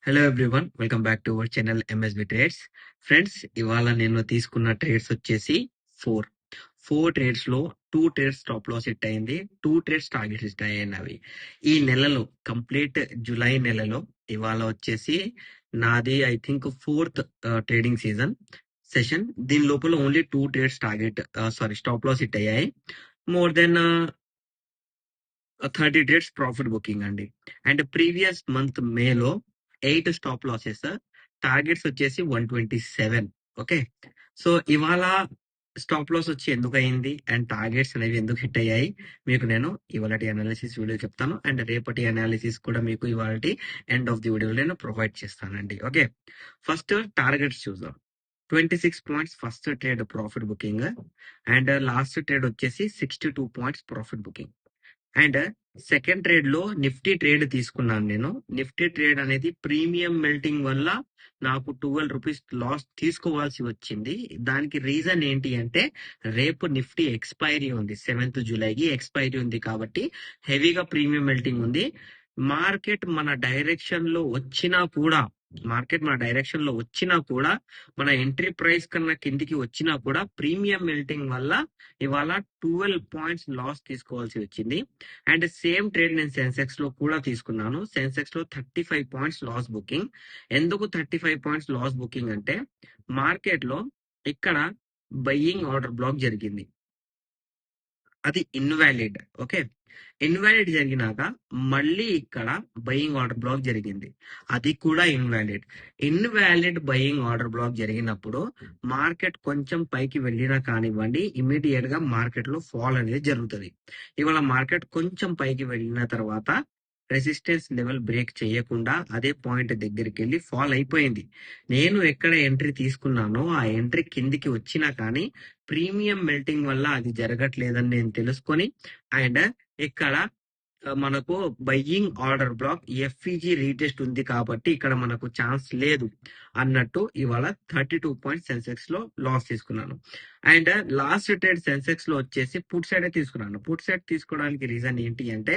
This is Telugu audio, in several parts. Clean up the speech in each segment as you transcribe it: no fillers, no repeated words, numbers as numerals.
Hello everyone, welcome back to our channel MSB trades. Friends, ఇవాళ నేను తీసుకున్న ట్రేడ్స్ వచ్చేసి ఫోర్ ట్రేడ్స్ లో 2 ట్రేడ్స్ స్టాప్ లాస్ హిట్ అయింది, 2 ట్రేడ్స్ టార్గెట్స్ హిట్ అయ్యాయి. ఈ నెలలో కంప్లీట్ జూలై నెలలో ఇవాళ వచ్చేసి నాది I think 4th trading session. దీని లోపల only 2 trades stop loss hit అయ్యాయి. More than 30 trades profit booking అండి. అండ్ ప్రీవియస్ మంత్ మేలో 8 స్టాప్ లాసెస్, టార్గెట్స్ వచ్చేసి 127. ఓకే, సో ఇవాళ స్టాప్ లాస్ వచ్చి ఎందుకు అయింది అండ్ టార్గెట్స్ అనేవి ఎందుకు హిట్ అయ్యాయి మీకు నేను ఇవాళ అనాలిసిస్ వీడియో చెప్తాను. అండ్ రేపటి అనాలిసిస్ కూడా మీకు ఇవాళ ఎండ్ ఆఫ్ ది వీడియో నేను ప్రొవైడ్ చేస్తానండి. ఓకే, ఫస్ట్ టార్గెట్స్ చూద్దాం. 26 points first trade profit booking, and last trade వచ్చేసి 62 points profit booking. And second trade లో నిఫ్టీ ట్రేడ్ తీసుకున్నాను నేను. నిఫ్టీ ట్రేడ్ అనేది ప్రీమియం మెల్టింగ్ వల్ల నాకు 12 రూపీస్ లాస్ తీసుకోవాల్సి వచ్చింది. దానికి రీజన్ ఏంటి అంటే, రేపు నిఫ్టీ ఎక్స్పైరీ ఉంది, 7th జూలైకి ఎక్స్పైరీ ఉంది కాబట్టి హెవీగా ప్రీమియం మెల్టింగ్ ఉంది. మార్కెట్ మన డైరెక్షన్ లో వచ్చినా కూడా మన ఎంట్రీ ప్రైస్ కన్నా కిందికి వచ్చినా కూడా ప్రీమియం మెల్టింగ్ వల్ల ఇవాళ 12 పాయింట్స్ లాస్ తీసుకోవాల్సి వచ్చింది. అండ్ సేమ్ ట్రేడ్ నేను సెన్సెక్స్ లో కూడా తీసుకున్నాను. సెన్సెక్స్ లో 35 పాయింట్స్ లాస్ బుకింగ్. ఎందుకు 35 పాయింట్స్ లాస్ బుకింగ్ అంటే, మార్కెట్ లో ఇక్కడ బయ్యింగ్ ఆర్డర్ బ్లాక్ జరిగింది, అది ఇన్వాలిడ్. ఓకే, ఇన్వాలిడ్ జరిగినాక మళ్ళీ ఇక్కడ బయింగ్ ఆర్డర్ బ్లాక్ జరిగింది, అది కూడా ఇన్వాలిడ్ బయింగ్ ఆర్డర్ బ్లాక్ జరిగినప్పుడు మార్కెట్ కొంచెం పైకి వెళ్ళినా కానివ్వండి, ఇమీడియట్ గా మార్కెట్ లో ఫాల్ అనేది జరుగుతుంది. ఇవాళ మార్కెట్ కొంచెం పైకి వెళ్ళిన తర్వాత రెసిస్టెన్స్ లెవెల్ బ్రేక్ చేయకుండా అదే పాయింట్ దగ్గరికి వెళ్ళి ఫాల్ అయిపోయింది. నేను ఎక్కడ ఎంట్రీ తీసుకున్నానో ఆ ఎంట్రీ కిందికి వచ్చినా కానీ ప్రీమియం మెల్టింగ్ వల్ల అది జరగట్లేదని నేను తెలుసుకొని, అండ్ ఇక్కడ మనకు buying order black FEG retest ఉంది కాబట్టి ఇక్కడ మనకు ఛాన్స్ లేదు అన్నట్టు ఇవాళ 32 పాయింట్స్ సెన్సెక్స్ లో లాస్ తీసుకున్నాను. అండ్ లాస్ట్ ట్రేడ్ సెన్సెక్స్ లో వచ్చేసి పుట్ సైడ్ తీసుకున్నాను. పుట్ సైడ్ తీసుకోవడానికి రీజన్ ఏంటి అంటే,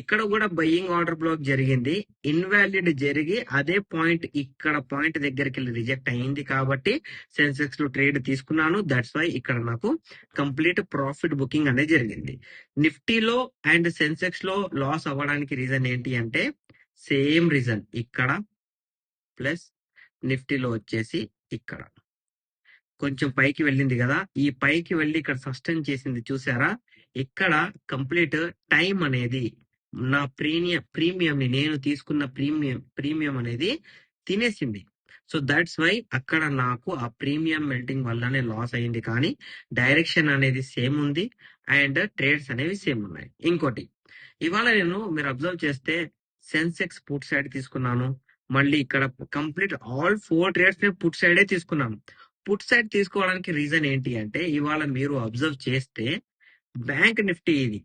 ఇక్కడ కూడా బయ్యింగ్ ఆర్డర్ బ్లాక్ జరిగింది, ఇన్వాలిడ్ జరిగి అదే పాయింట్ ఇక్కడ పాయింట్ దగ్గరికి వెళ్ళి రిజెక్ట్ అయింది కాబట్టి సెన్సెక్స్ లో ట్రేడ్ తీసుకున్నాను. దట్స్ వై ఇక్కడ నాకు కంప్లీట్ ప్రాఫిట్ బుకింగ్ అనేది జరిగింది. నిఫ్టీలో అండ్ సెన్సెక్స్ లో లాస్ అవ్వడానికి రీజన్ ఏంటి అంటే, సేమ్ రీజన్, ఇక్కడ ప్లస్ నిఫ్టీలో వచ్చేసి ఇక్కడ కొంచెం పైకి వెళ్ళింది కదా, ఈ పైకి వెళ్ళి ఇక్కడ సస్టైన్ చేసింది చూసారా, ఇక్కడ కంప్లీట్ టైం అనేది నా ప్రీమియం ని నేను తీసుకున్న ప్రీమియం అనేది తినేసింది. సో దట్స్ వై అక్కడ నాకు ఆ ప్రీమియం మెల్టింగ్ వల్లనే లాస్ అయింది, కానీ డైరెక్షన్ అనేది సేమ్ ఉంది అండ్ ట్రేడ్స్ అనేవి సేమ్ ఉన్నాయి. ఇంకోటి, ఇవాళ మీరు అబ్జర్వ్ చేస్తే సెన్సెక్స్ పుట్ సైడ్ తీసుకున్నాను, మళ్ళీ ఇక్కడ కంప్లీట్ ఆల్ 4 ట్రేడ్స్ నేను పుట్ సైడే తీసుకున్నాను. పుట్ సైడ్ తీసుకోవడానికి రీజన్ ఏంటి అంటే, ఇవాళ మీరు అబ్జర్వ్ చేస్తే బ్యాంక్ నిఫ్టీ ఇది,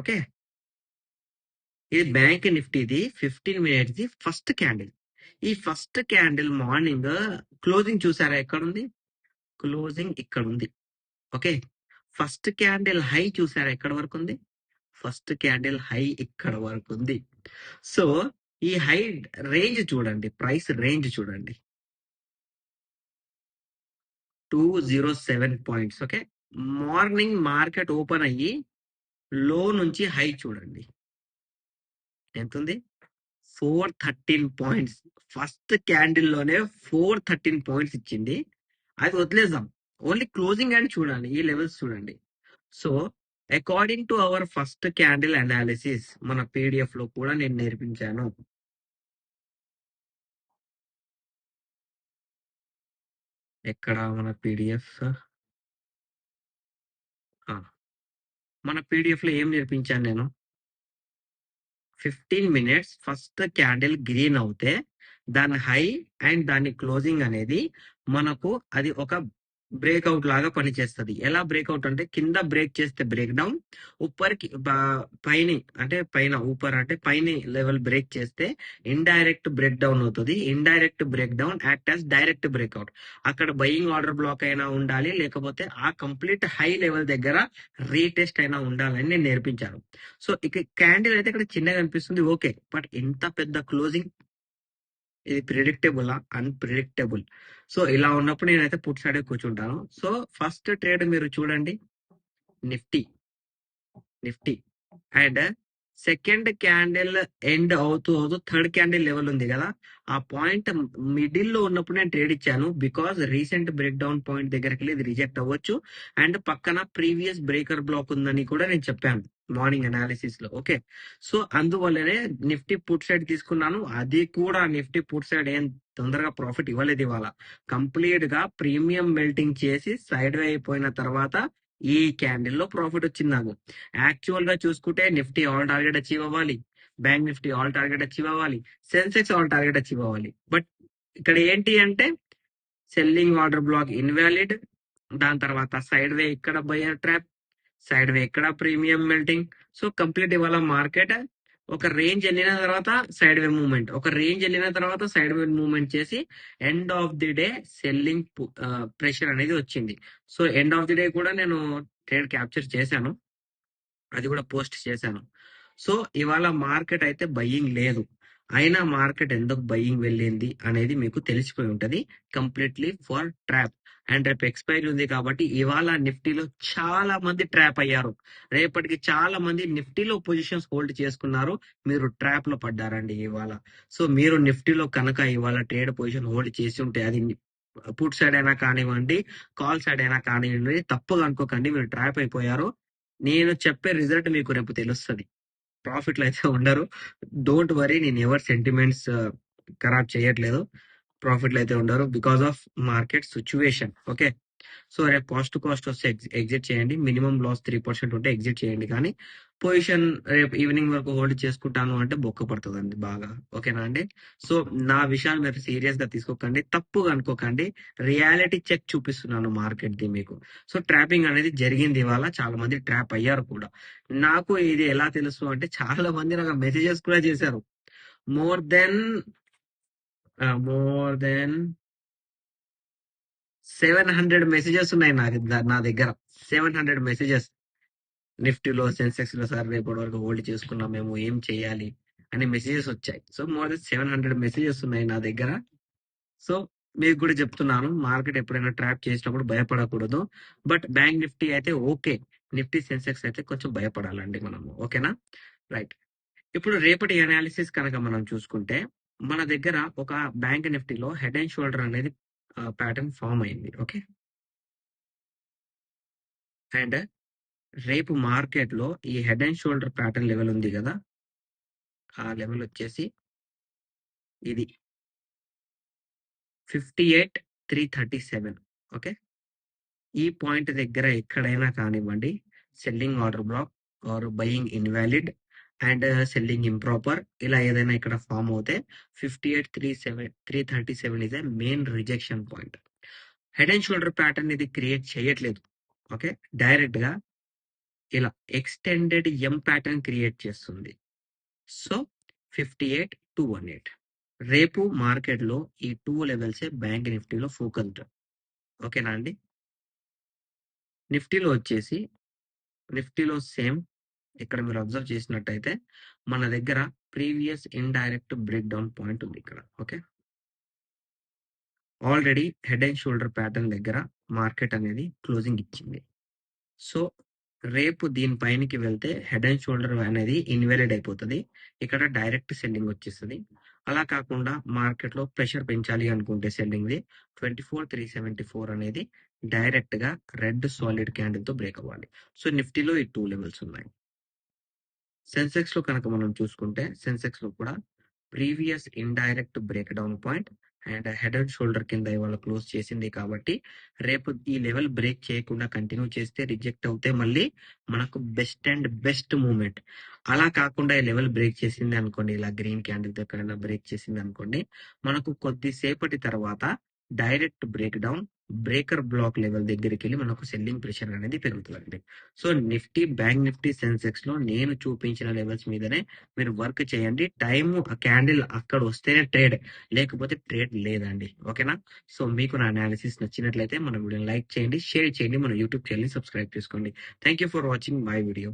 ఓకే, ఇది బ్యాంక్ నిఫ్టీది 15 మినిట్స్ ది ఫస్ట్ క్యాండిల్. ఈ ఫస్ట్ క్యాండిల్ మార్నింగ్ క్లోజింగ్ చూసారా, ఎక్కడ ఉంది? క్లోజింగ్ ఇక్కడ ఉంది. ఓకే, ఫస్ట్ క్యాండిల్ హై చూసారా, ఎక్కడ వరకు ఉంది? ఫస్ట్ క్యాండిల్ హై ఇక్కడ వరకు ఉంది. సో ఈ హై రేంజ్ చూడండి, ప్రైస్ రేంజ్ చూడండి, 207 points. Okay, morning market open అయ్యి లో నుంచి హై చూడండి ఎంత ఉంది, 413 పాయింట్స్. ఫస్ట్ క్యాండిల్ లోనే 413 పాయింట్స్ ఇచ్చింది. అది వదిలేద్దాం, ఓన్లీ క్లోజింగ్ అండ్ చూడండి, ఈ లెవెల్స్ చూడండి. So according to our first candle analysis మన పీడిఎఫ్ లో కూడా నేను నేర్పించాను. ఎక్కడ మన పీడిఎఫ్, మన పీడిఎఫ్ లో ఏం నేర్పించాను నేను, 15 మినిట్స్ ఫస్ట్ క్యాండిల్ గ్రీన్ అవుతే దాని హై అండ్ దాని క్లోజింగ్ అనేది మనకు అది ఒక బ్రేక్అవుట్ లాగా పనిచేస్తుంది. ఎలా బ్రేక్అవుట్ అంటే, కింద బ్రేక్ చేస్తే బ్రేక్ డౌన్, ఉప్పర్కి పైన లెవెల్ బ్రేక్ చేస్తే ఇండైరెక్ట్ బ్రేక్ డౌన్ అవుతుంది. Indirect break down act as direct breakout. అక్కడ బయింగ్ ఆర్డర్ బ్లాక్ అయినా ఉండాలి, లేకపోతే ఆ కంప్లీట్ హై లెవెల్ దగ్గర రీటెస్ట్ అయినా ఉండాలని నేను నేర్పించాను. సో ఇక క్యాండిల్ అయితే ఇక్కడ చిన్నగా అనిపిస్తుంది, ఓకే, బట్ ఇంత పెద్ద క్లోజింగ్ ఇది ప్రిడిక్టబుల్ అన్ప్రిడిక్టబుల్. సో ఇలా ఉన్నప్పుడు నేనైతే పుట్ సైడ్ కూర్చుంటాను. సో ఫస్ట్ ట్రేడ్ మీరు చూడండి, Nifty Nifty and second candle end అవుతూ థర్డ్ క్యాండిల్ లెవెల్ ఉంది కదా, ఆ పాయింట్ మిడిల్ లో ఉన్నప్పుడు నేను ట్రేడ్ ఇచ్చాను. Because recent break down point దగ్గరికి వెళ్ళి ఇది రిజెక్ట్ అవ్వచ్చు అండ్ పక్కన ప్రీవియస్ బ్రేకర్ బ్లాక్ ఉందని కూడా నేను చెప్పాను మార్నింగ్ అనాలిసిస్ లో. ఓకే, సో అందువల్లనే నిఫ్టీ పుట్ సైడ్ తీసుకున్నాను. అది కూడా నిఫ్టీ పుట్ సైడ్ ఏం తొందరగా ప్రాఫిట్ ఇవ్వలేదు ఇవాళ. కంప్లీట్ గా ప్రీమియం మెల్టింగ్ చేసి సైడ్ వే అయిపోయిన తర్వాత ఈ క్యాండిల్ లో ప్రాఫిట్ వచ్చింది నాకు. యాక్చువల్ గా చూసుకుంటే నిఫ్టీ ఆల్ టార్గెట్ అచీవ్ అవ్వాలి, bank Nifty all target achieve అవ్వాలి, సెన్సెక్స్ ఆల్ టార్గెట్ అచీవ్ అవ్వాలి. బట్ ఇక్కడ ఏంటి అంటే సెల్లింగ్ ఆర్డర్ బ్లాక్ ఇన్వాలిడ్, దాని తర్వాత సైడ్ వే ఇక్కడ బయర్ ట్రాప్, సైడ్ వే ఇక్కడ ప్రీమియం మెల్టింగ్. సో కంప్లీట్ ఇవాళ మార్కెట్ ఒక రేంజ్ వెళ్ళిన తర్వాత సైడ్ వే మూవ్మెంట్, ఒక రేంజ్ వెళ్ళిన తర్వాత సైడ్ వే మూవ్మెంట్ చేసి end of the day selling pressure అనేది వచ్చింది. So end of the day కూడా నేను ట్రేడ్ క్యాప్చర్ చేశాను, అది కూడా పోస్ట్ చేశాను. సో ఇవాళ మార్కెట్ అయితే బయ్యింగ్ లేదు, అయినా మార్కెట్ ఎందుకు బయ్యింగ్ వెళ్ళింది అనేది మీకు తెలిసిపోయి ఉంటది. Completely for trap. అండ్ రేపు ఎక్స్పైరీ ఉంది కాబట్టి ఇవాళ నిఫ్టీలో చాలా మంది ట్రాప్ అయ్యారు. రేపటికి చాలా మంది నిఫ్టీలో పొజిషన్స్ హోల్డ్ చేసుకున్నారు, మీరు ట్రాప్ లో పడ్డారండి ఇవాళ. సో మీరు నిఫ్టీలో కనుక ఇవాళ ట్రేడ్ పొజిషన్ హోల్డ్ చేసి ఉంటే, అది పుట్ సైడ్ అయినా కానివ్వండి, కాల్ సైడ్ అయినా కానివ్వండి, తప్పుగా అనుకోకండి, మీరు ట్రాప్ అయిపోయారు. నేను చెప్పే రిజల్ట్ మీకు రేపు తెలుస్తుంది. ప్రాఫిట్లు అయితే ఉండరు, డోంట్ వరీ. నేను ఎవరి సెంటిమెంట్స్ ఖరాబ్ చేయట్లేదు. ప్రాఫిట్లు అయితే ఉండరు because of market situation. Okay, so రేపు కాస్ట్ వస్తే ఎగ్జిట్ చేయండి. మినిమం లాస్ 3% ఉంటే ఎగ్జిట్ చేయండి. కానీ పొజిషన్ రేపు ఈవినింగ్ వరకు హోల్డ్ చేసుకుంటాను అంటే బొక్క పడుతుందండి బాగా. ఓకేనా అండి? సో నా విషయాలు మీరు సీరియస్ గా తీసుకోకండి, తప్పుగా అనుకోకండి. రియాలిటీ చెక్ చూపిస్తున్నాను మార్కెట్ ది మీకు. సో ట్రాపింగ్ అనేది జరిగింది ఇవాళ, చాలా మంది ట్రాప్ అయ్యారు కూడా. నాకు ఇది ఎలా తెలుసు అంటే, చాలా మంది నాకు మెసేజెస్ కూడా చేశారు. మోర్ దెన్ 700 మెసేజెస్ ఉన్నాయి నా దగ్గర. 700 మెసేజెస్. నిఫ్టీలో సెన్సెక్స్ లో సార్ రేపటి వరకు హోల్డ్ చేసుకున్నాం మేము, ఏం చేయాలి అనే మెసేజెస్ వచ్చాయి. సో మోర్ దెన్ 700 మెసేజెస్ ఉన్నాయి నా దగ్గర. సో మీకు కూడా చెప్తున్నాను, మార్కెట్ ఎప్పుడైనా ట్రాప్ చేసినప్పుడు భయపడకూడదు. బట్ బ్యాంక్ నిఫ్టీ అయితే ఓకే, నిఫ్టీ సెన్సెక్స్ అయితే కొంచెం భయపడాలండి మనము. ఓకేనా? రైట్. ఇప్పుడు రేపటి అనాలిసిస్ కనుక మనం చూసుకుంటే, మన దగ్గర ఒక బ్యాంక్ నిఫ్టీలో హెడ్ అండ్ షోల్డర్ అనేది ప్యాటర్న్ ఫామ్ అయింది. ఓకే, అండ్ రేపు మార్కెట్ లో ఈ head and shoulder pattern level ఉంది కదా, ఆ లెవెల్ వచ్చేసి ఇది 58,337. ఓకే, ఈ పాయింట్ దగ్గర ఎక్కడైనా కానివ్వండి, selling order block or buying invalid and selling improper, ఇలా ఏదైనా ఇక్కడ ఫామ్ అవుతే 58,337 is a main rejection point. Head and shoulder pattern ఇది క్రియేట్ చేయట్లేదు. ఓకే, డైరెక్ట్ గా ఇలా ఎక్స్టెండెడ్ ఎం ప్యాటర్న్ క్రియేట్ చేస్తుంది. సో 58,218. రేపు మార్కెట్ లో ఈ 2 లెవెల్స్ బ్యాంక్ నిఫ్టీలో ఫోకస్డ్. ఓకేనా అండి? నిఫ్టీలో వచ్చేసి, నిఫ్టీలో సేమ్ ఇక్కడ మీరు అబ్జర్వ్ చేసినట్టయితే మన దగ్గర previous indirect break down point ఉంది ఇక్కడ. Okay, already head and shoulder pattern దగ్గర మార్కెట్ అనేది క్లోజింగ్ ఇచ్చింది. సో రేపు దీనిపైనకి వెళ్తే హెడ్ అండ్ షోల్డర్ అనేది ఇన్వాలిడ్ అయిపోతుంది, ఇక్కడ డైరెక్ట్ సెల్లింగ్ వచ్చేస్తుంది. అలా కాకుండా మార్కెట్ లో ప్రెషర్ పెంచాలి అనుకుంటే సెల్లింగ్ ది 24,374 అనేది డైరెక్ట్ గా రెడ్ సాలిడ్ క్యాండిల్ తో బ్రేక్ అవ్వాలి. సో నిఫ్టీలో ఈ 2 లెవెల్స్ ఉన్నాయి. సెన్సెక్స్ లో కనుక మనం చూసుకుంటే, సెన్సెక్స్ లో కూడా previous indirect break down point and head and shoulder కింద ఇవాళ క్లోజ్ చేసింది కాబట్టి రేపు ఈ లెవెల్ బ్రేక్ చేయకుండా కంటిన్యూ చేస్తే రిజెక్ట్ అవుతే మళ్ళీ మనకు బెస్ట్ మూమెంట్. అలా కాకుండా ఈ లెవెల్ బ్రేక్ చేసింది అనుకోండి, ఇలా గ్రీన్ క్యాండిల్ తో ఎక్కడైనా బ్రేక్ చేసింది అనుకోండి, మనకు కొద్దిసేపటి తర్వాత direct break down breaker block level దగ్గరికి వెళ్ళి మనకు సెల్లింగ్ ప్రెషర్ అనేది పెరుగుతుంది. So Nifty, bank Nifty, Sensex లో నేను చూపించిన లెవెల్స్ మీదనే మీరు వర్క్ చేయండి. టైం క్యాండిల్ అక్కడ వస్తేనే ట్రేడ్, లేకపోతే ట్రేడ్ లేదండి. ఓకేనా? సో మీకు నా అనాలిసిస్ నచ్చినట్లయితే మన వీడియోని లైక్ చేయండి, షేర్ చేయండి, మన యూట్యూబ్ ఛానల్ ని సబ్స్క్రైబ్ చేసుకోండి. Thank you for watching my video.